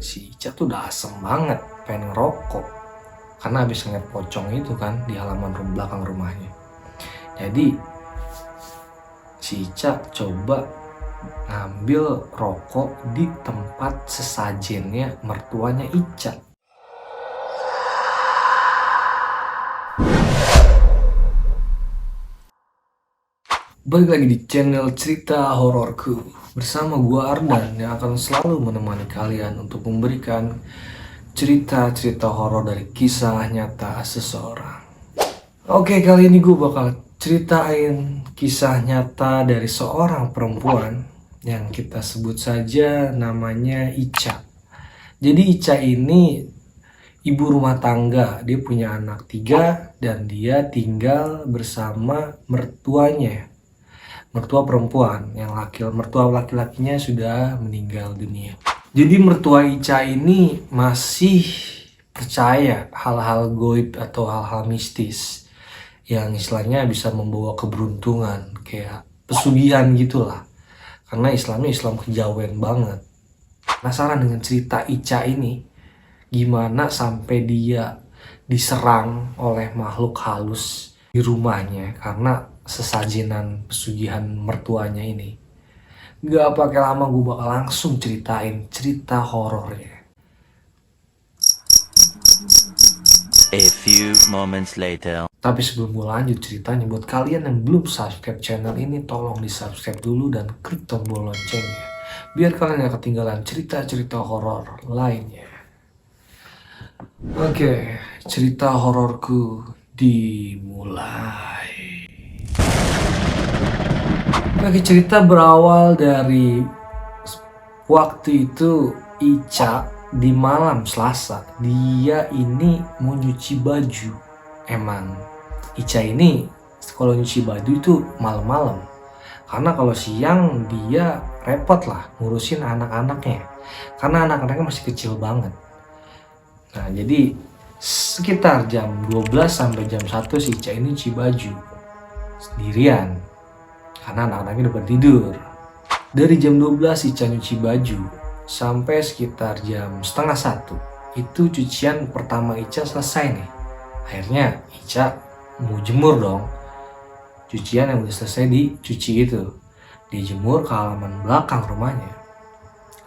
si Ica tuh udah asem banget pengen ngerokok karena habis ngeliat pocong itu kan di halaman belakang rumahnya. Jadi si Ica coba ngambil rokok di tempat sesajennya mertuanya Ica. Balik lagi di channel cerita hororku bersama gua Ardan yang akan selalu menemani kalian untuk memberikan cerita-cerita horor dari kisah nyata seseorang. Oke, kali ini gue bakal ceritain kisah nyata dari seorang perempuan yang kita sebut saja namanya Ica. Jadi Ica ini ibu rumah tangga, dia punya anak 3 dan dia tinggal bersama mertuanya. Mertua perempuan, yang mertua laki-lakinya sudah meninggal dunia. Jadi mertua Ica ini masih percaya hal-hal goib atau hal-hal mistis yang istilahnya bisa membawa keberuntungan, kayak pesugihan gitulah. Karena Islamnya Islam kejawen banget. Penasaran dengan cerita Ica ini? Gimana sampai dia diserang oleh makhluk halus di rumahnya karena sesajenan pesugihan mertuanya ini. Gak pakai lama, gue bakal langsung ceritain cerita horornya. A few moments later. Tapi sebelum gue lanjut ceritanya, buat kalian yang belum subscribe channel ini, tolong di subscribe dulu dan klik tombol loncengnya biar kalian gak ketinggalan cerita-cerita horor lainnya. Oke, cerita hororku dimulai. Oke, cerita berawal dari waktu itu Ica di malam Selasa. Dia ini mau nyuci baju. Emang Ica ini kalau nyuci baju itu malam-malam. Karena kalau siang dia repot lah ngurusin anak-anaknya. Karena anak-anaknya masih kecil banget. Nah, jadi sekitar jam 12 sampai jam 1 si Ica ini nyuci baju sendirian. Karena anak-anaknya udah pada tidur. Dari jam 12 Ica nyuci baju sampai sekitar jam setengah 1. Itu cucian pertama Ica selesai nih. Akhirnya Ica mau jemur dong. Cucian yang udah selesai dicuci itu dijemur ke halaman belakang rumahnya.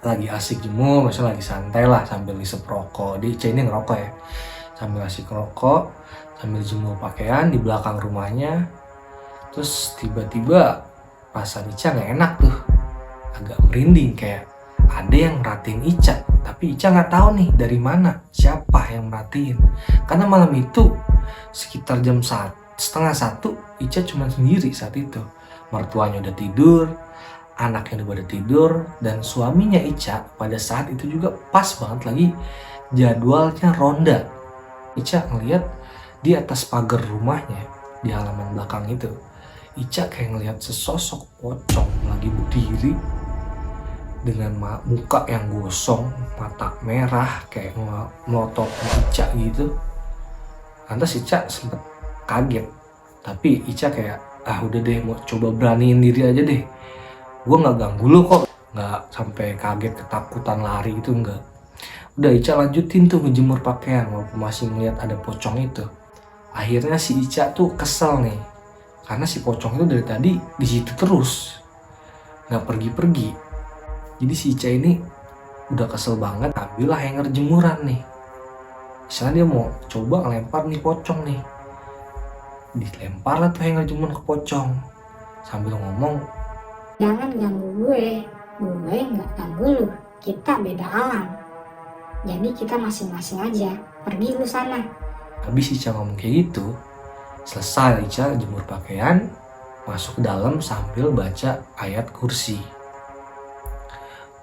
Lagi asik jemur, misalnya lagi santai lah sambil isep rokok. Ica ini ngerokok ya. Sambil asik rokok, sambil jemur pakaian di belakang rumahnya. Terus tiba-tiba perasaan Ica gak enak tuh. Agak merinding, kayak ada yang merhatiin Ica. Tapi Ica gak tahu nih dari mana, siapa yang merhatiin. Karena malam itu sekitar jam setengah 1 Ica cuma sendiri saat itu. Mertuanya udah tidur, anaknya udah pada tidur, dan suaminya Ica pada saat itu juga pas banget lagi jadwalnya ronda. Ica ngeliat di atas pagar rumahnya di halaman belakang itu, Ica kayak ngeliat sesosok pocong lagi berdiri dengan muka yang gosong, mata merah kayak melotot Ica gitu. Lantas Ica sempet kaget, tapi Ica kayak udah deh, mau coba beraniin diri aja deh, gue nggak ganggu lo kok, nggak sampai kaget ketakutan lari itu enggak. Udah Ica lanjutin tuh ngejemur pakaian walaupun masih ngeliat ada pocong itu. Akhirnya si Ica tuh kesel nih karena si pocong itu dari tadi di situ terus nggak pergi-pergi. Jadi si Ica ini udah kesel banget, ambillah hanger jemuran nih. Misalnya dia mau coba ngelempar nih pocong nih, dilempar lah tuh hanger jemuran ke pocong sambil ngomong, jangan ganggu gue nggak ganggu lu, kita beda alam, jadi kita masing-masing aja, pergi lu sana. Habis Ica ngomong kayak gitu, selesai Ica jemur pakaian, masuk ke dalam sambil baca ayat kursi.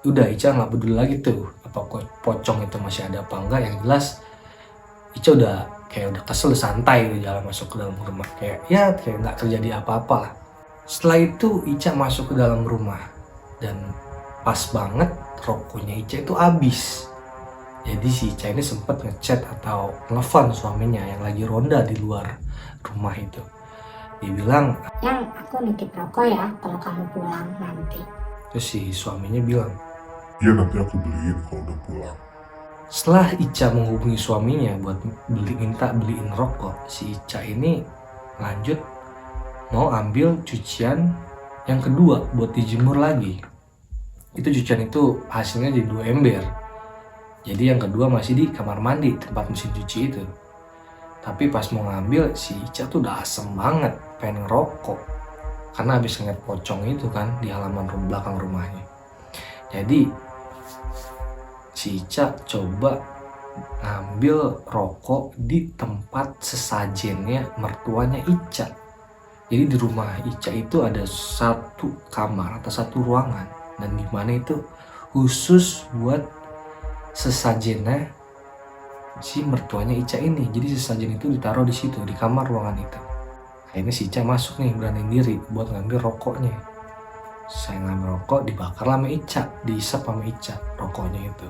Udah Ica nggak peduli lagi tuh apa pocong itu masih ada apa enggak. Yang jelas Ica udah kesel, santai di jalan masuk ke dalam rumah, kayak nggak terjadi apa-apa lah. Setelah itu Ica masuk ke dalam rumah dan pas banget rokoknya Ica itu habis. Jadi si Ica ini sempat ngechat atau telepon suaminya yang lagi ronda di luar rumah itu. Dia bilang, yang aku nitip rokok ya kalau kamu pulang nanti. Terus si suaminya bilang, iya nanti aku beliin kalau udah pulang. Setelah Ica menghubungi suaminya buat minta beliin rokok, si Ica ini lanjut mau ambil cucian yang kedua buat dijemur lagi. Itu cucian itu hasilnya jadi 2 ember. Jadi yang kedua masih di kamar mandi tempat mesin cuci itu. Tapi pas mau ngambil, si Ica tuh udah asem banget, pengen ngerokok. Karena habis ngeliat pocong itu kan di halaman belakang rumahnya. Jadi si Ica coba ngambil rokok di tempat sesajennya mertuanya Ica. Jadi di rumah Ica itu ada satu kamar atau satu ruangan, dan di mana itu khusus buat sesajennya si mertuanya Ica ini. Jadi sesajen itu ditaruh di situ di kamar ruangan itu. Akhirnya si Ica masuk nih, beraniin diri buat ngambil rokoknya. Saya ngambil rokok, dibakar sama Ica, diisap sama Ica rokoknya itu.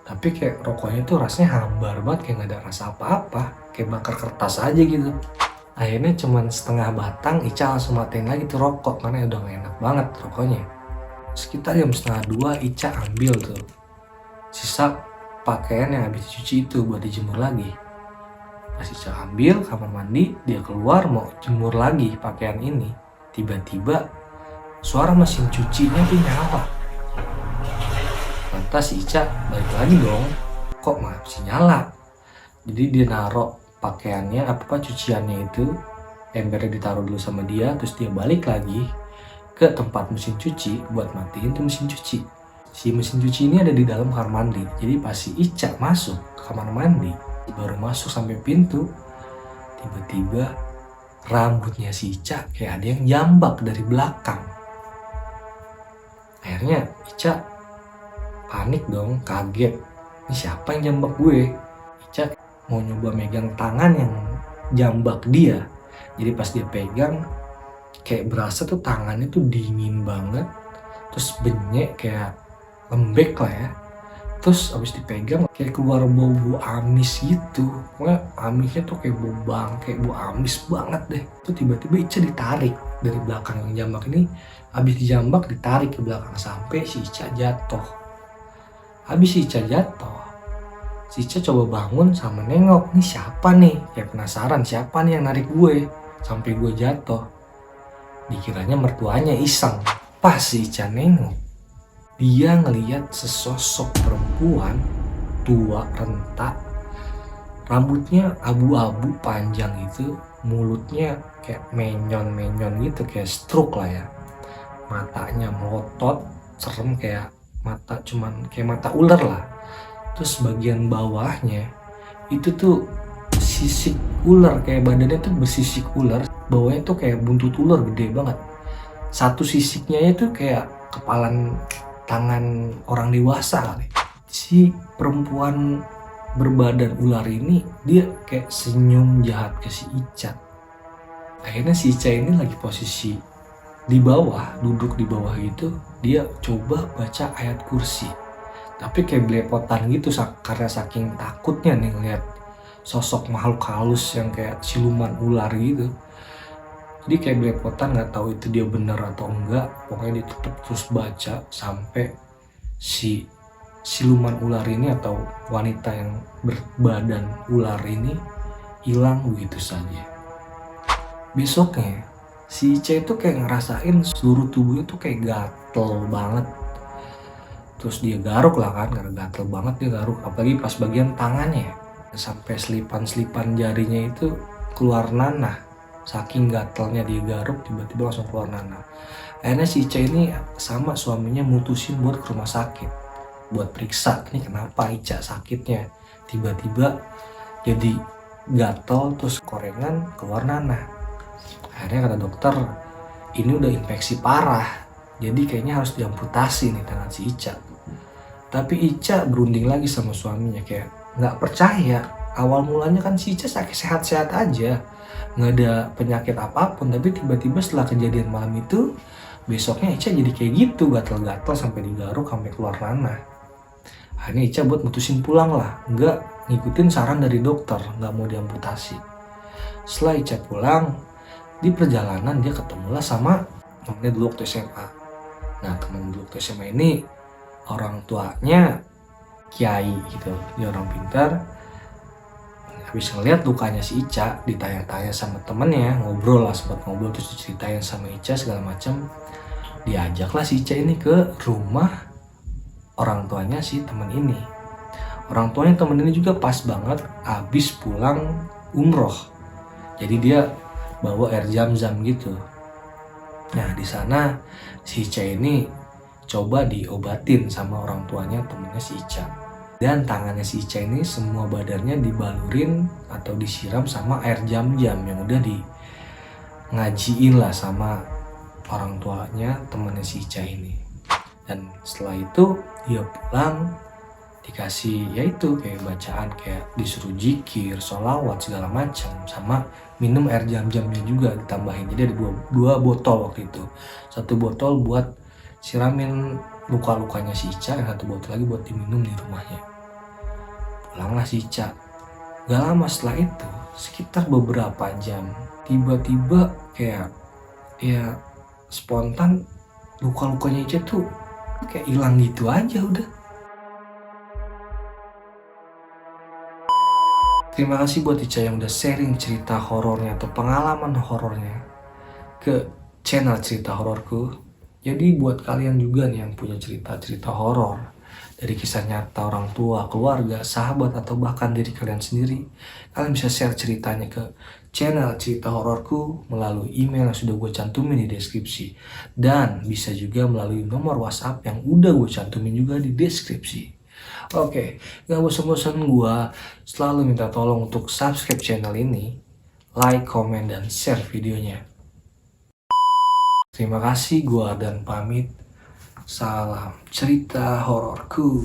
Tapi kayak rokoknya tuh rasanya hambar banget, kayak gak ada rasa apa-apa, kayak bakar kertas aja gitu. Akhirnya cuman setengah batang, Ica langsung matiin lagi tuh rokok karena udah gak enak banget rokoknya. Sekitar jam 1:30 Ica ambil tuh sisa pakaian yang habis dicuci itu buat dijemur lagi. Pas Ica ambil kamar mandi, dia keluar mau jemur lagi pakaian ini. Tiba-tiba suara mesin cucinya tuh nyala. Lantas si Ica balik lagi dong, kok masih nyala. Jadi dia naruh pakaiannya, cuciannya itu, embernya ditaruh dulu sama dia, terus dia balik lagi ke tempat mesin cuci buat matiin tuh mesin cuci. Si mesin cuci ini ada di dalam kamar mandi. Jadi pas si Ica masuk ke kamar mandi, baru masuk sampai pintu, tiba-tiba rambutnya si Ica kayak ada yang jambak dari belakang. Akhirnya Ica panik dong, kaget. Ini siapa yang jambak gue? Ica mau nyoba megang tangan yang jambak dia. Jadi pas dia pegang, kayak berasa tuh tangannya tuh dingin banget. Terus benyek, kayak lembek lah ya. Terus abis dipegang kayak keluar bau-bau amis gitu. Pokoknya amisnya tuh kayak bau bangke, bau amis banget deh. Tuh tiba-tiba Ica ditarik dari belakang yang jambak ini. Abis dijambak ditarik ke belakang sampai si Ica jatuh. Habis si Ica jatuh, si Ica coba bangun sama nengok, nih siapa nih? Kayak penasaran siapa nih yang narik gue sampai gue jatuh. Dikiranya mertuanya iseng. Pas si Ica nengok, dia ngeliat sesosok perempuan tua renta, rambutnya abu-abu panjang itu, mulutnya kayak menyon-menyon gitu, kayak stroke lah ya. Matanya melotot, serem kayak mata, cuman kayak mata ular lah. Terus bagian bawahnya itu tuh sisik ular, kayak badannya tuh bersisik ular, bawahnya tuh kayak buntut ular gede banget. Satu sisiknya itu kayak kepalan tangan orang dewasa kali. Si perempuan berbadan ular ini dia kayak senyum jahat ke si Ica. Akhirnya si Ica ini lagi posisi di bawah, duduk di bawah gitu, dia coba baca ayat kursi. Tapi kayak belepotan gitu karena saking takutnya nih ngeliat sosok makhluk halus yang kayak siluman ular gitu. Jadi kayak belepotan, nggak tahu itu dia bener atau enggak. Pokoknya dia tetap terus baca sampai si siluman ular ini atau wanita yang berbadan ular ini hilang begitu saja. Besoknya si Ica itu kayak ngerasain seluruh tubuhnya tuh kayak gatel banget. Terus dia garuk lah kan, karena gatel banget dia garuk. Apalagi pas bagian tangannya, sampai selipan-selipan jarinya itu keluar nanah. Saking gatelnya dia garuk, tiba-tiba langsung keluar nanah. Akhirnya si Ica ini sama suaminya mutusin buat ke rumah sakit, buat periksa ini kenapa Ica sakitnya tiba-tiba jadi gatel terus korengan keluar nanah. Akhirnya kata dokter, ini udah infeksi parah, jadi kayaknya harus diamputasi nih tangan si Ica. Tapi Ica berunding lagi sama suaminya, kayak nggak percaya. Awal mulanya kan si Ica sakit sehat-sehat aja, nggak ada penyakit apapun. Tapi tiba-tiba setelah kejadian malam itu, besoknya Ica jadi kayak gitu, gatel-gatel sampai digaruk sampai keluar nanah. Akhirnya Ica buat mutusin pulang lah, nggak ngikutin saran dari dokter, nggak mau diamputasi. Setelah Ica pulang, di perjalanan dia ketemulah sama temennya dulu waktu SMA. Nah temen dulu waktu SMA ini orang tuanya kiai gitu, dia orang pintar. Habis ngeliat lukanya si Ica, ditanya-tanya sama temennya, ngobrol lah, sempat ngobrol terus diceritain sama Ica segala macam. Diajaklah si Ica ini ke rumah orang tuanya si temen ini. Orang tuanya temen ini juga pas banget habis pulang umroh, jadi dia bawa air zam-zam gitu. Nah di sana si Ica ini coba diobatin sama orang tuanya temennya si Ica. Dan tangannya si Ica ini semua badannya dibalurin atau disiram sama air jam-jam yang udah di ngajiin lah sama orang tuanya temennya si Ica ini. Dan setelah itu dia pulang dikasih yaitu kayak bacaan, kayak disuruh zikir, sholawat segala macam, sama minum air jam-jamnya juga ditambahin. Jadi ada dua botol waktu itu, satu botol buat siramin luka-lukanya si Ica, yang satu botol lagi buat diminum di rumahnya. Pulanglah si Ica. Gak lama setelah itu, sekitar beberapa jam, tiba-tiba kayak ya spontan luka-lukanya Ica tuh kayak hilang gitu aja udah. Terima kasih buat Ica yang udah sharing cerita horornya atau pengalaman horornya ke channel Cerita Hororku. Jadi buat kalian juga nih yang punya cerita-cerita horor dari kisah nyata orang tua, keluarga, sahabat, atau bahkan diri kalian sendiri, kalian bisa share ceritanya ke channel Cerita Hororku melalui email yang sudah gue cantumin di deskripsi, dan bisa juga melalui nomor WhatsApp yang udah gue cantumin juga di deskripsi. Oke, gak bosan-bosan gue selalu minta tolong untuk subscribe channel ini, like, komen, dan share videonya. Terima kasih, gue dan pamit. Salam cerita hororku.